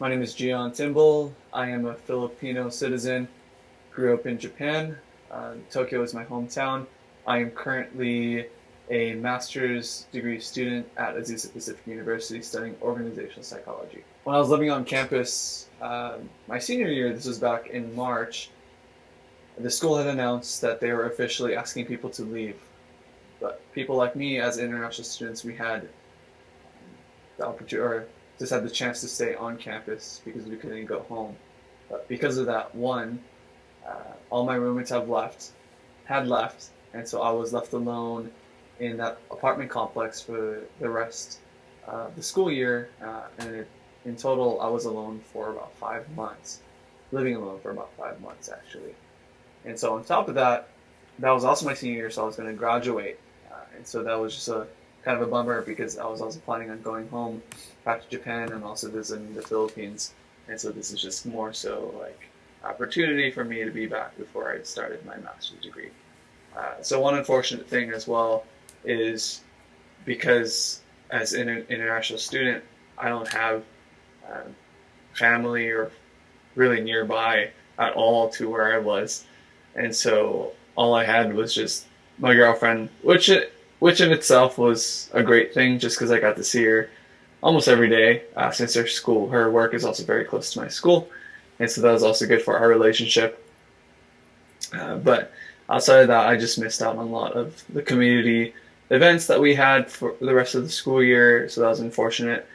My name is Gian Timbol. I am a Filipino citizen. Grew up in Japan. Tokyo is my hometown. I am currently a master's degree student at Azusa Pacific University studying organizational psychology. When I was living on campus my senior year, this was back in March, the school had announced that they were officially asking people to leave. But people like me, as international students, we had the opportunity, or just had the chance to stay on campus because we couldn't go home. But because of that, all my roommates had left, and so I was left alone in that apartment complex for the rest of the school year. In total, I was alone for about 5 months, living alone for about 5 months actually. And so on top of that, that was also my senior year, so I was going to graduate, and so that was just a kind of a bummer because I was also planning on going home back to Japan and also visiting the Philippines, and so this is just more so like opportunity for me to be back before I started my master's degree. So one unfortunate thing as well is because as an international student, I don't have um, family or really nearby at all to where I was, and so all I had was just my girlfriend, which in itself was a great thing, just because I got to see her almost every day since her work is also very close to my school, and so that was also good for our relationship. But outside of that, I just missed out on a lot of the community events that we had for the rest of the school year, so that was unfortunate.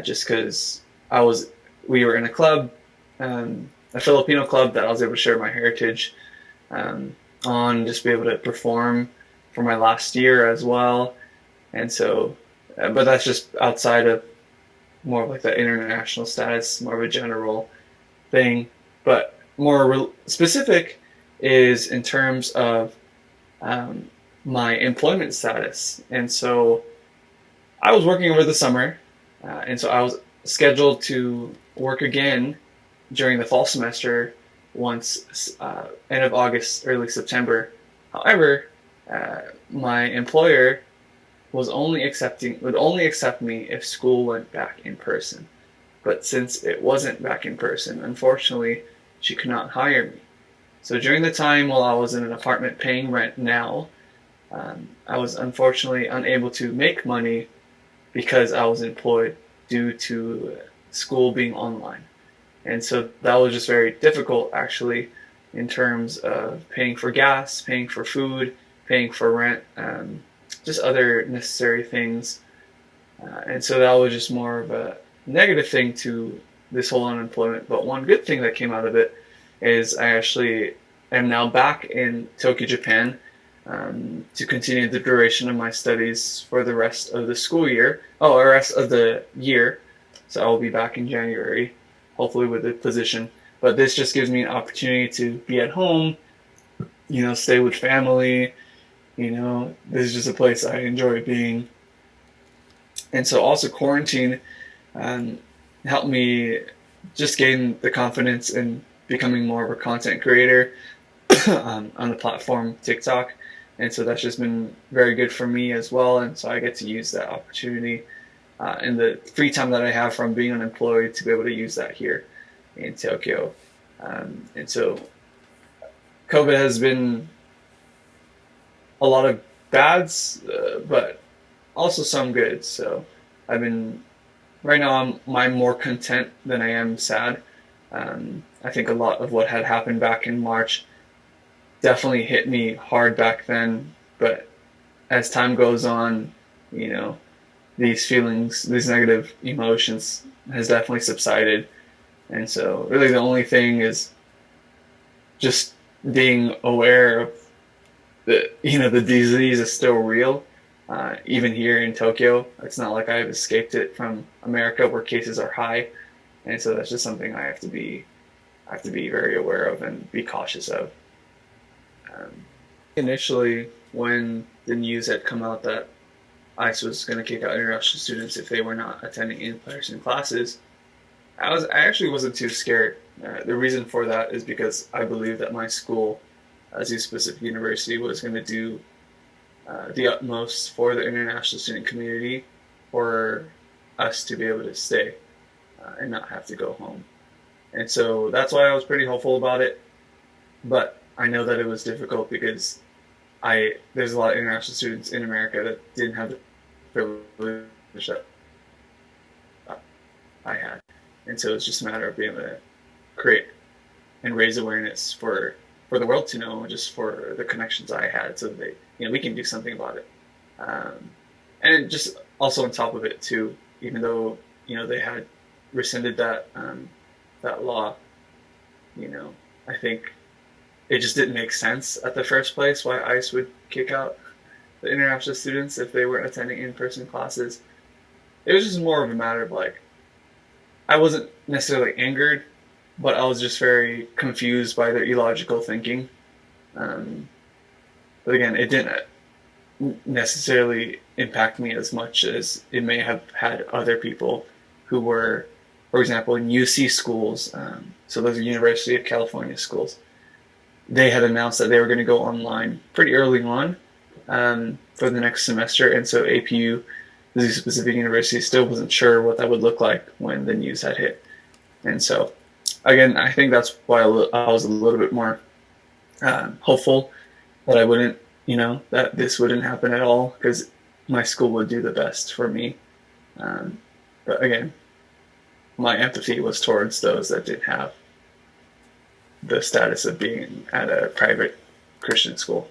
Just because I was, we were in a club, a Filipino club that I was able to share my heritage um, on, just be able to perform for my last year as well, and so, but that's just outside of more of like the international status, more of a general thing, but more specific is in terms of um, my employment status. And so I was working over the summer, and so I was scheduled to work again during the fall semester once end of August, early September. However, my employer would only accept me if school went back in person. But since it wasn't back in person, unfortunately, she could not hire me. So during the time while I was in an apartment paying rent now, I was unfortunately unable to make money because I was employed due to school being online. And so that was just very difficult actually in terms of paying for gas, paying for food, paying for rent, just other necessary things. And so that was just more of a negative thing to this whole unemployment. But one good thing that came out of it is I actually am now back in Tokyo, Japan, to continue the duration of my studies for the rest of the school year. Oh, the rest of the year. So I will be back in January, hopefully with a position. But this just gives me an opportunity to be at home, stay with family. This is just a place I enjoy being. And so also quarantine um, helped me just gain the confidence in becoming more of a content creator on the platform TikTok. And so that's just been very good for me as well. And so I get to use that opportunity in the free time that I have from being unemployed to be able to use that here in Tokyo. And so COVID has been a lot of bads, but also some good. So I've been right now I'm more content than I am sad. I think a lot of what had happened back in March definitely hit me hard back then, but as time goes on, you know, these feelings, these negative emotions has definitely subsided. And so really the only thing is just being aware of the disease is still real. Even here in Tokyo, it's not like I've escaped it from America where cases are high, and so that's just something I have to be very aware of and be cautious of. Initially, when the news had come out that ICE was going to kick out international students if they were not attending in-person classes, I actually wasn't too scared. The reason for that is because I believe that my school, as a specific university, was going to do the utmost for the international student community for us to be able to stay. and not have to go home. And so that's why I was pretty hopeful about it. But I know that it was difficult because there's a lot of international students in America that didn't have the privilege that I had. And so it's just a matter of being able to create and raise awareness for the world to know, just for the connections I had, so that we can do something about it. And just also on top of it too, even though they had rescinded that law, I think it just didn't make sense at the first place why ICE would kick out the international students if they weren't attending in-person classes. It was just more of a matter of I wasn't necessarily angered, but I was just very confused by their illogical thinking. But again, it didn't necessarily impact me as much as it may have had other people who were, for example, in UC schools. So those are University of California schools. They had announced that they were going to go online pretty early on for the next semester, and so APU, the specific university, still wasn't sure what that would look like when the news had hit. And so, again, I think that's why I was a little bit more hopeful that I wouldn't, that this wouldn't happen at all, because my school would do the best for me. But again, my empathy was towards those that didn't have the status of being at a private Christian school.